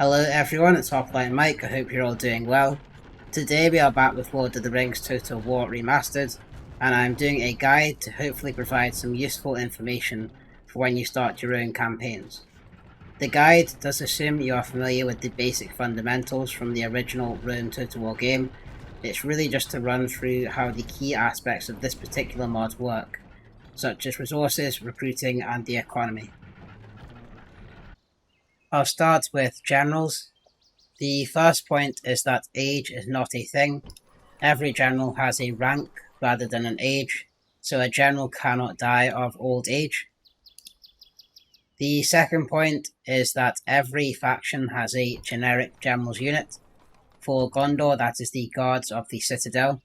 Hello everyone, it's Offline Mike, I hope you're all doing well. Today we are back with Lord of the Rings Total War Remastered, and I'm doing a guide to hopefully provide some useful information for when you start your own campaigns. The guide does assume you are familiar with the basic fundamentals from the original Rome Total War game. It's really just to run through how the key aspects of this particular mod work, such as resources, recruiting, and the economy. I'll start with generals. The first point is that age is not a thing. Every general has a rank rather than an age, so a general cannot die of old age. The second point is that every faction has a generic generals unit. For Gondor, that is the guards of the Citadel.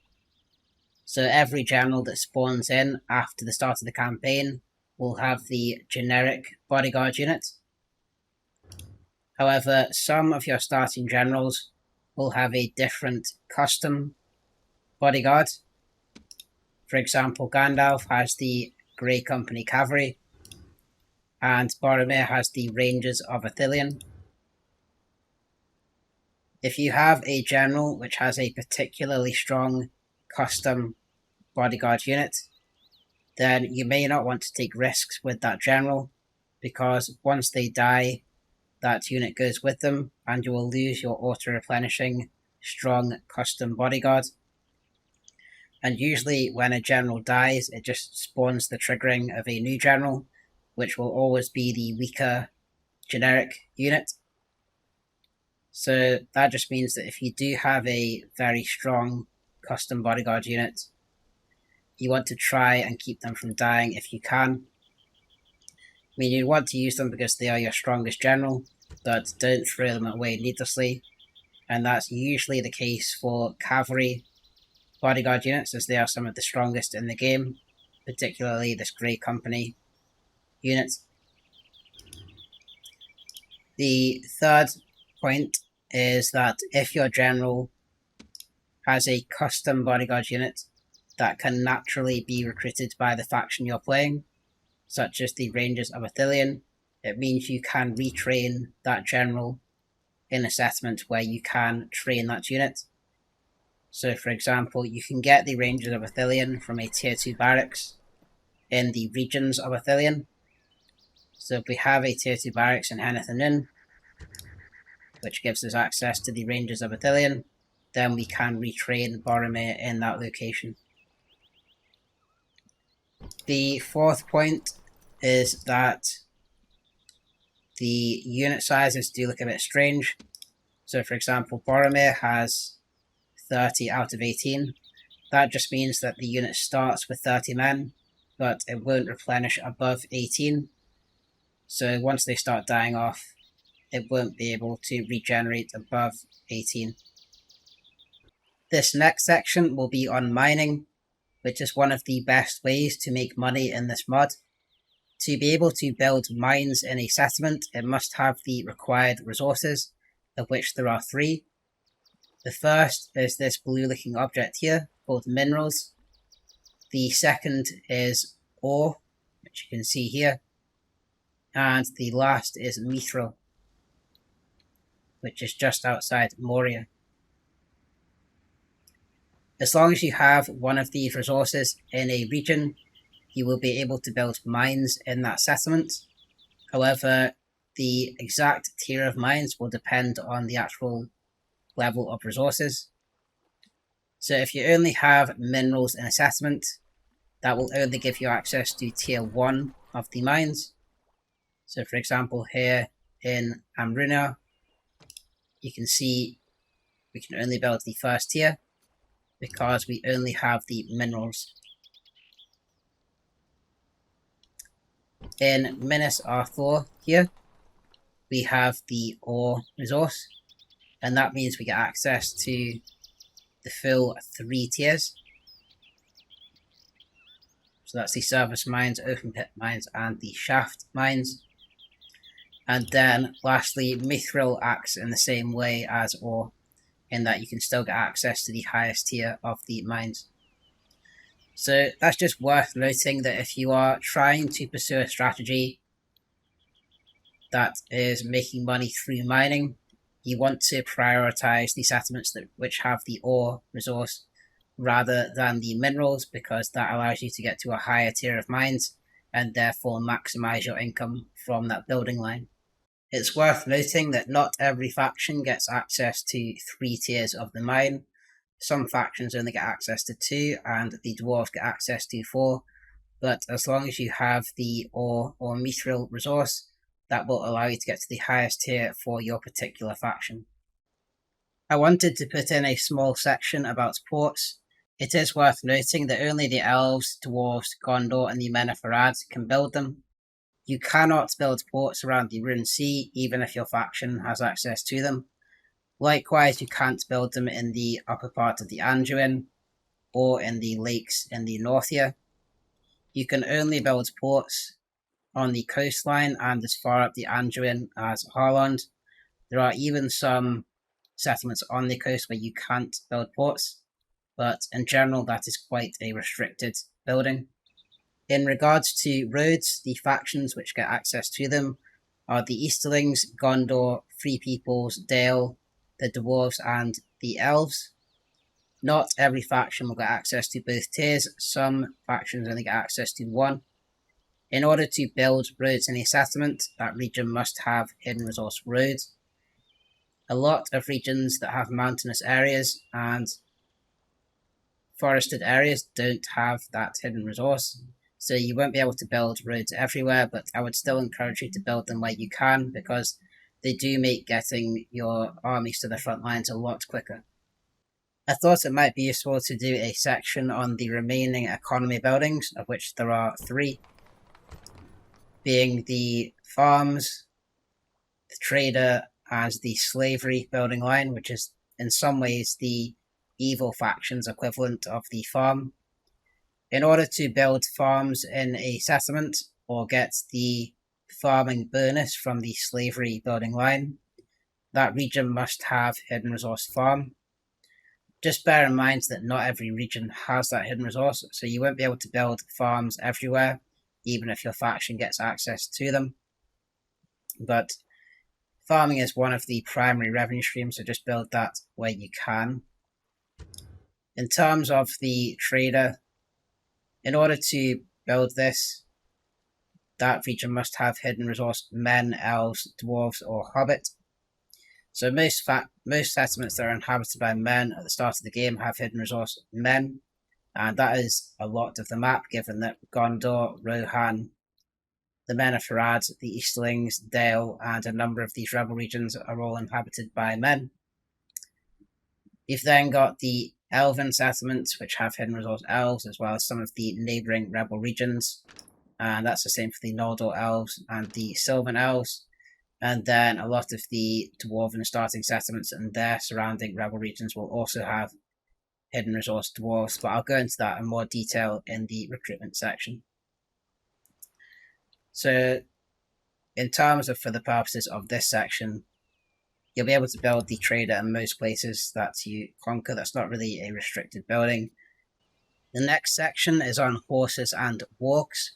So every general that spawns in after the start of the campaign will have the generic bodyguard unit. However, some of your starting generals will have a different custom bodyguard. For example, Gandalf has the Grey Company Cavalry, and Boromir has the Rangers of Ithilien. If you have a general which has a particularly strong custom bodyguard unit, then you may not want to take risks with that general, because once they die, that unit goes with them, and you will lose your auto-replenishing strong custom bodyguard. And usually when a general dies, it just spawns the triggering of a new general, which will always be the weaker generic unit. So that just means that if you do have a very strong custom bodyguard unit, you want to try and keep them from dying if you can. I mean, you want to use them because they are your strongest general, but don't throw them away needlessly. And that's usually the case for cavalry bodyguard units, as they are some of the strongest in the game, particularly this Grey Company unit. The third point is that if your general has a custom bodyguard unit that can naturally be recruited by the faction you're playing, such as the Rangers of Ithilien, it means you can retrain that general in a settlement where you can train that unit. So for example, you can get the Rangers of Ithilien from a tier 2 barracks in the regions of Ithilien. So if we have a tier 2 barracks in Heneth-Nun, which gives us access to the Rangers of Ithilien, then we can retrain Boromir in that location. The fourth point is that the unit sizes do look a bit strange. So for example, Boromir has 30 out of 18. That just means that the unit starts with 30 men, but it won't replenish above 18. So once they start dying off, it won't be able to regenerate above 18. This next section will be on mining, which is one of the best ways to make money in this mod. To be able to build mines in a settlement, it must have the required resources, of which there are 3. The first is this blue-looking object here, called minerals. The second is ore, which you can see here. And the last is mithril, which is just outside Moria. As long as you have one of these resources in a region, you will be able to build mines in that settlement. However, the exact tier of mines will depend on the actual level of resources. So if you only have minerals in a settlement, that will only give you access to tier 1 of the mines. So for example, here in Amruna, you can see we can only build the first tier because we only have the minerals. In Minas Arthur here, we have the ore resource, and that means we get access to the full 3 tiers. So that's the surface mines, open pit mines, and the shaft mines. And then lastly, mithril acts in the same way as ore, in that you can still get access to the highest tier of the mines. So that's just worth noting, that if you are trying to pursue a strategy that is making money through mining, you want to prioritize the settlements which have the ore resource rather than the minerals, because that allows you to get to a higher tier of mines and therefore maximize your income from that building line. It's worth noting that not every faction gets access to 3 tiers of the mine. Some factions only get access to 2, and the dwarves get access to 4, but as long as you have the ore or mithril resource, that will allow you to get to the highest tier for your particular faction. I wanted to put in a small section about ports. It is worth noting that only the elves, dwarves, Gondor, and the men of Arad can build them. You cannot build ports around the Rune Sea, even if your faction has access to them. Likewise, you can't build them in the upper part of the Anduin, or in the lakes in the Northia. You can only build ports on the coastline and as far up the Anduin as Harland. There are even some settlements on the coast where you can't build ports, but in general that is quite a restricted building. In regards to roads, the factions which get access to them are the Easterlings, Gondor, Free Peoples, Dale, the Dwarves, and the Elves. Not every faction will get access to both tiers. Some factions only get access to 1. In order to build roads in a settlement, that region must have hidden resource roads. A lot of regions that have mountainous areas and forested areas don't have that hidden resource, so you won't be able to build roads everywhere, but I would still encourage you to build them where you can, because they do make getting your armies to the front lines a lot quicker. I thought it might be useful to do a section on the remaining economy buildings, of which there are 3, being the farms, the trader, and the slavery building line, which is in some ways the evil faction's equivalent of the farm. In order to build farms in a settlement, or get the farming bonus from the slavery building line, that region must have hidden resource farm. Just bear in mind that not every region has that hidden resource, so you won't be able to build farms everywhere, even if your faction gets access to them. But farming is one of the primary revenue streams, so just build that where you can. In terms of the trader, in order to build this, that region must have hidden resource men, elves, dwarves, or hobbit. So most settlements that are inhabited by men at the start of the game have hidden resource men, and that is a lot of the map, given that Gondor, Rohan, the men of Harad, the Easterlings, Dale, and a number of these rebel regions are all inhabited by men. You've then got the elven settlements, which have hidden resource elves, as well as some of the neighbouring rebel regions, and that's the same for the Noldor elves and the Sylvan elves. And then a lot of the dwarven starting settlements and their surrounding rebel regions will also have hidden resource dwarves, but I'll go into that in more detail in the recruitment section. So in terms of, for the purposes of this section, you'll be able to build the trader in most places that you conquer. That's not really a restricted building. The next section is on horses and wargs.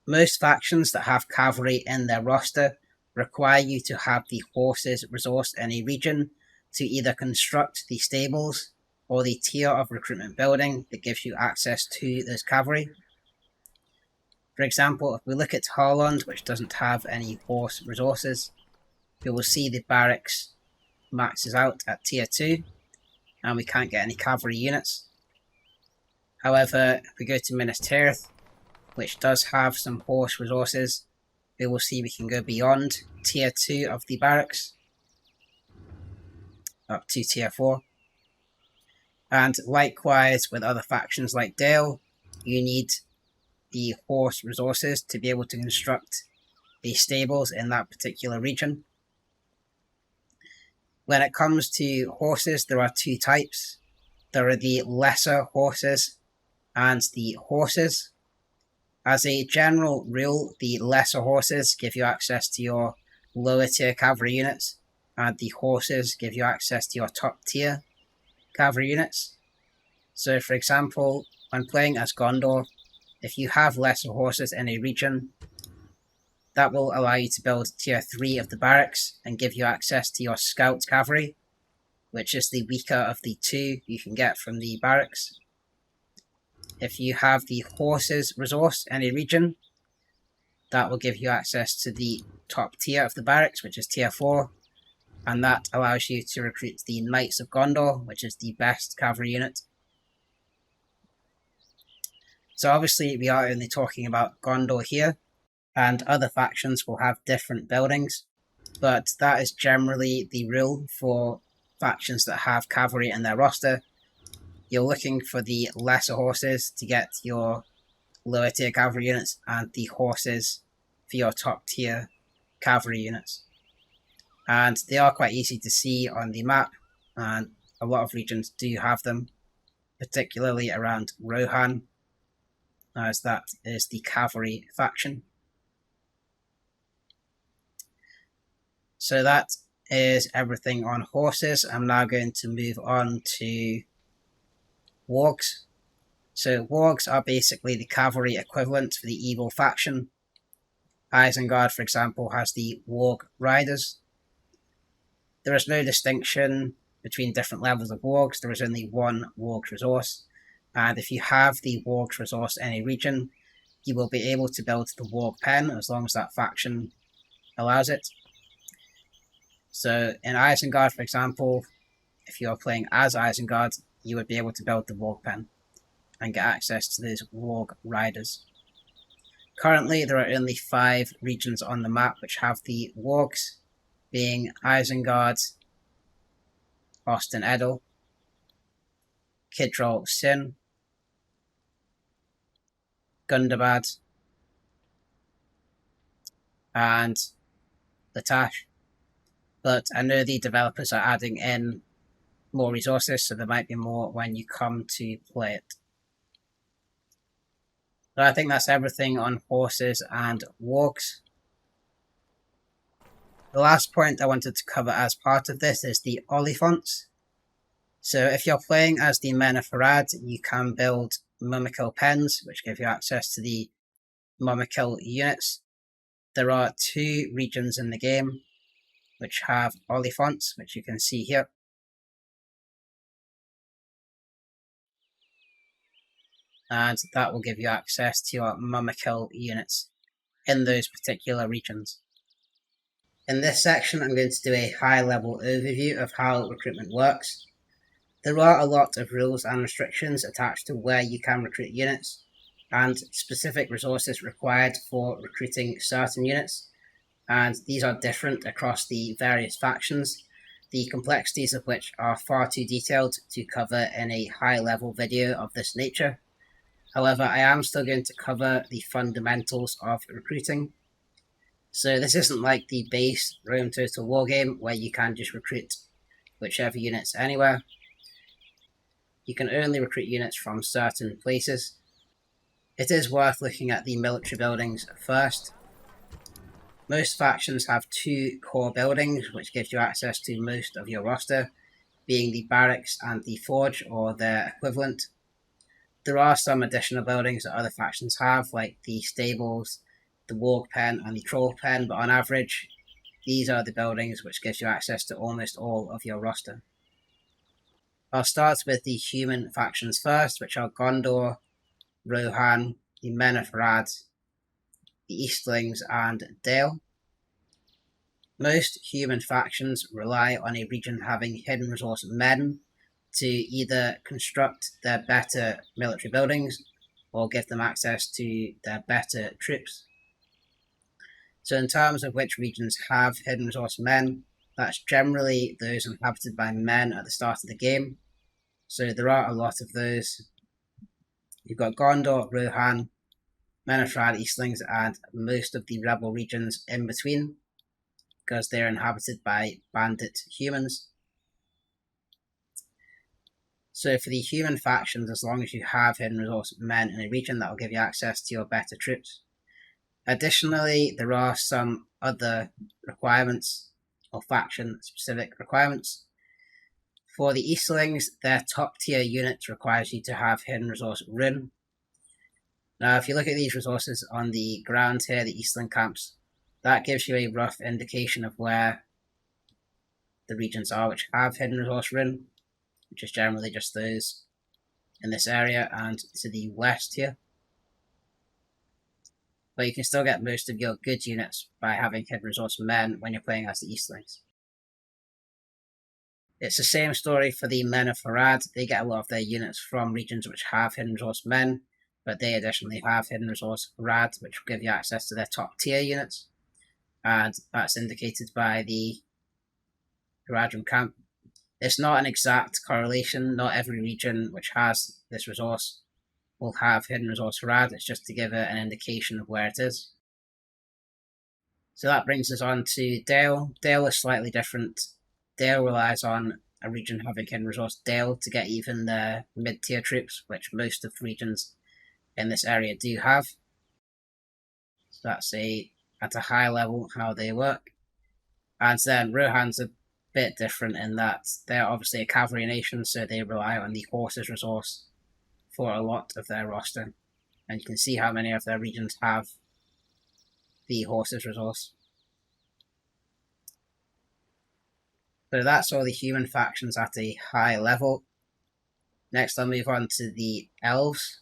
Most factions that have cavalry in their roster require you to have the horses resource in a region to either construct the stables or the tier of recruitment building that gives you access to those cavalry. For example, if we look at Harland, which doesn't have any horse resources, we will see the barracks maxes out at tier 2, and we can't get any cavalry units. However, if we go to Minas Tirith, which does have some horse resources, we will see we can go beyond tier 2 of the barracks, up to tier 4. And likewise with other factions like Dale, you need the horse resources to be able to construct the stables in that particular region. When it comes to horses, there are 2 types. There are the lesser horses and the horses. As a general rule, the lesser horses give you access to your lower tier cavalry units, and the horses give you access to your top tier cavalry units. So for example, when playing as Gondor, if you have lesser horses in a region, That will allow you to build tier 3 of the barracks and give you access to your scout cavalry, which is the weaker of the two you can get from the barracks. If you have the horses resource in a region, that will give you access to the top tier of the barracks, which is tier 4, and that allows you to recruit the Knights of Gondor, which is the best cavalry unit. So obviously we are only talking about Gondor here, and other factions will have different buildings, but that is generally the rule for factions that have cavalry in their roster. You're looking for the lesser horses to get your lower tier cavalry units, and the horses for your top tier cavalry units. And they are quite easy to see on the map, and a lot of regions do have them, particularly around Rohan, as that is the cavalry faction. So that is everything on horses. I'm now going to move on to wargs. So wargs are basically the cavalry equivalent for the evil faction. Isengard, for example, has the warg riders. There is no distinction between different levels of wargs. There is only one warg resource, and if you have the warg resource in a region, you will be able to build the warg pen as long as that faction allows it. So in Isengard, for example, if you are playing as Isengard, you would be able to build the warg pen and get access to those warg riders. Currently, there are only 5 regions on the map which have the wargs, being Isengard, Osten Edel, Kidrol Sin, Gundabad, and Latash. But I know the developers are adding in more resources, so there might be more when you come to play it. But I think that's everything on horses and wargs. The last point I wanted to cover as part of this is the Oliphaunts. So if you're playing as the Men of Harad, you can build Mummikill pens, which give you access to the Mummikill units. There are 2 regions in the game which have Oliphaunts, which you can see here. And that will give you access to your Mummikill units in those particular regions. In this section, I'm going to do a high-level overview of how recruitment works. There are a lot of rules and restrictions attached to where you can recruit units, and specific resources required for recruiting certain units, and these are different across the various factions, the complexities of which are far too detailed to cover in a high-level video of this nature. However, I am still going to cover the fundamentals of recruiting. So this isn't like the base Rome Total War game where you can just recruit whichever units anywhere. You can only recruit units from certain places. It is worth looking at the military buildings first. Most factions have 2 core buildings which gives you access to most of your roster, being the barracks and the forge or their equivalent. There are some additional buildings that other factions have, like the stables, the warg pen and the troll pen, but on average, these are the buildings which gives you access to almost all of your roster. I'll start with the human factions first, which are Gondor, Rohan, the Men of Harad, the Eastlings, and Dale. Most human factions rely on a region having hidden resource men to either construct their better military buildings or give them access to their better troops. So in terms of which regions have hidden resource men, that's generally those inhabited by men at the start of the game. So there are a lot of those. You've got Gondor, Rohan, Men of Harad, Eastlings, and most of the rebel regions in between, because they're inhabited by bandit humans. So for the human factions, as long as you have hidden resource men in a region, that will give you access to your better troops. Additionally, there are some other requirements, or faction-specific requirements. For the Eastlings, their top tier unit requires you to have hidden resource rune. Now, if you look at these resources on the ground here, the Eastling camps, that gives you a rough indication of where the regions are which have hidden resource rune, which is generally just those in this area and to the west here. But you can still get most of your good units by having hidden resource men when you're playing as the Eastlings. It's the same story for the Men of Farad. They get a lot of their units from regions which have hidden resource men, but they additionally have hidden resource Farad, which will give you access to their top tier units. And that's indicated by the Haradrim camp. It's not an exact correlation. Not every region which has this resource will have hidden resource Farad. It's just to give it an indication of where it is. So that brings us on to Dale. Dale is slightly different. Dale relies on a region having hidden resource Dale to get even the mid-tier troops, which most of the regions in this area do have. So that's at a high level how they work. And then Rohan's a bit different in that they're obviously a cavalry nation, so they rely on the horses resource for a lot of their roster. And you can see how many of their regions have the horses resource. So that's all the human factions at a high level. Next I'll move on to the elves.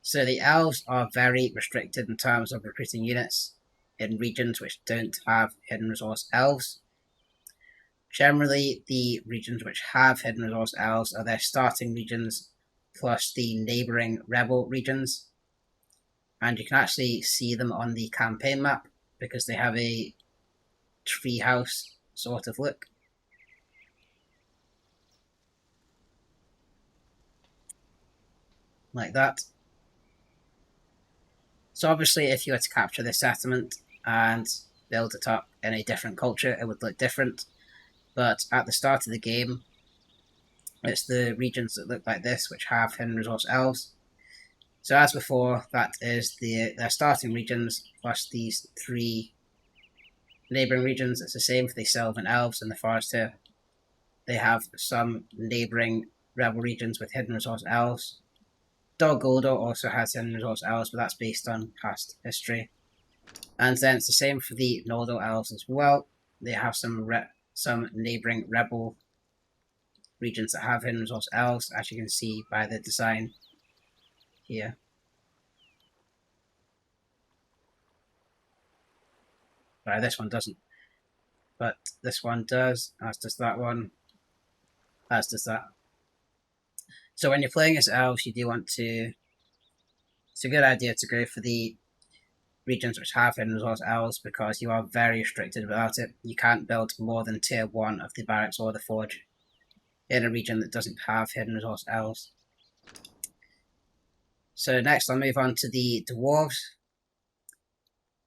So the elves are very restricted in terms of recruiting units in regions which don't have hidden resource elves. Generally, the regions which have hidden resource elves are their starting regions plus the neighbouring rebel regions. And you can actually see them on the campaign map because they have a treehouse sort of look. Like that. So obviously if you were to capture this settlement and build it up in a different culture, it would look different. But at the start of the game, it's the regions that look like this which have hidden resource elves. So as before, that is their starting regions plus these 3 neighbouring regions. It's the same for the Sylvan Elves and the Forest here. They have some neighbouring rebel regions with hidden resource elves. Dol Guldur also has hidden resource elves, but that's based on past history. And then it's the same for the Noldor Elves as well. They have some neighbouring rebel regions that have hidden resource elves, as you can see by the design here. Sorry, this one doesn't. But this one does, as does that one, as does that. So when you're playing as elves, you do want to... It's a good idea to go for the regions which have hidden resource elves because you are very restricted about it. You can't build more than tier 1 of the barracks or the forge in a region that doesn't have hidden resource elves. So next I'll move on to the dwarves.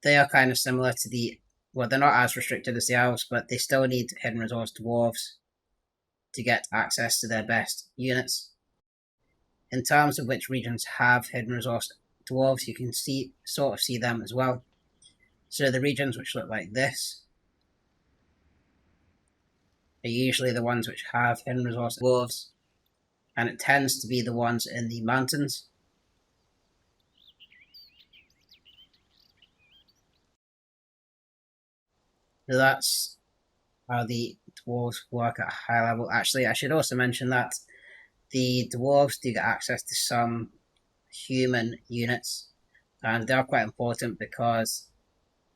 They are kind of similar to the... Well, they're not as restricted as the elves, but they still need hidden resource dwarves to get access to their best units. In terms of which regions have hidden resource dwarves, you can sort of see them as well. So the regions which look like this are usually the ones which have hidden resource dwarves, and it tends to be the ones in the mountains. So that's how the dwarves work at a high level. Actually, I should also mention that the dwarves do get access to some human units, and they are quite important because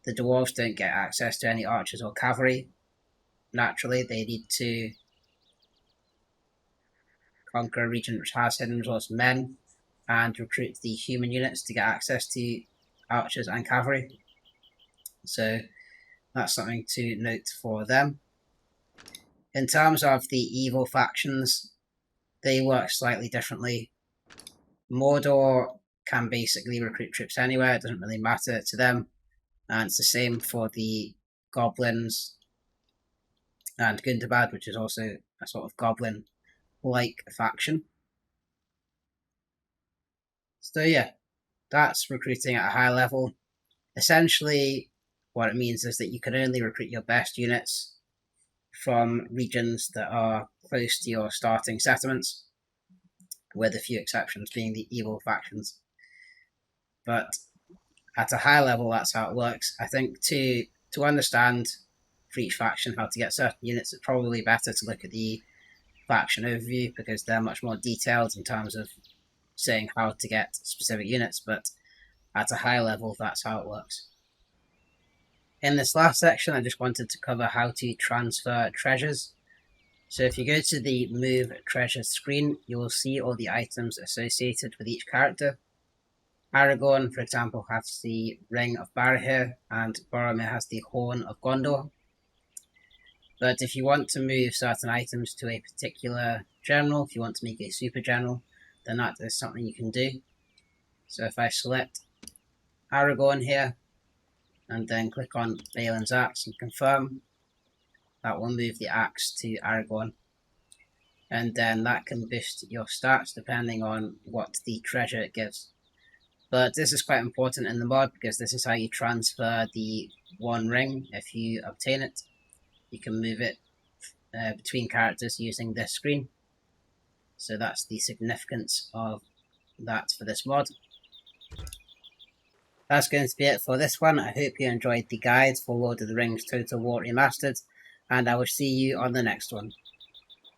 the dwarves don't get access to any archers or cavalry. Naturally, they need to conquer a region which has hidden resource men and recruit the human units to get access to archers and cavalry. So that's something to note for them. In terms of the evil factions, they work slightly differently. Mordor can basically recruit troops anywhere, it doesn't really matter to them. And it's the same for the goblins and Gundabad, which is also a sort of goblin-like faction. So yeah, that's recruiting at a high level. Essentially, what it means is that you can only recruit your best units from regions that are close to your starting settlements, with a few exceptions being the evil factions. But at a high level, that's how it works. I think to understand for each faction how to get certain units, it's probably better to look at the faction overview, because they're much more detailed in terms of saying how to get specific units, but at a high level, that's how it works. In this last section, I just wanted to cover how to transfer treasures. So if you go to the Move Treasures screen, you will see all the items associated with each character. Aragorn, for example, has the Ring of Barahir, and Boromir has the Horn of Gondor. But if you want to move certain items to a particular general, if you want to make a super general, then that is something you can do. So if I select Aragorn here, and then click on Balin's Axe and confirm, that will move the axe to Aragorn. And then that can boost your stats depending on what the treasure it gives. But this is quite important in the mod, because this is how you transfer the one ring. If you obtain it, you can move it between characters using this screen. So that's the significance of that for this mod. That's going to be it for this one. I hope you enjoyed the guide for Lord of the Rings Total War Remastered, and I will see you on the next one.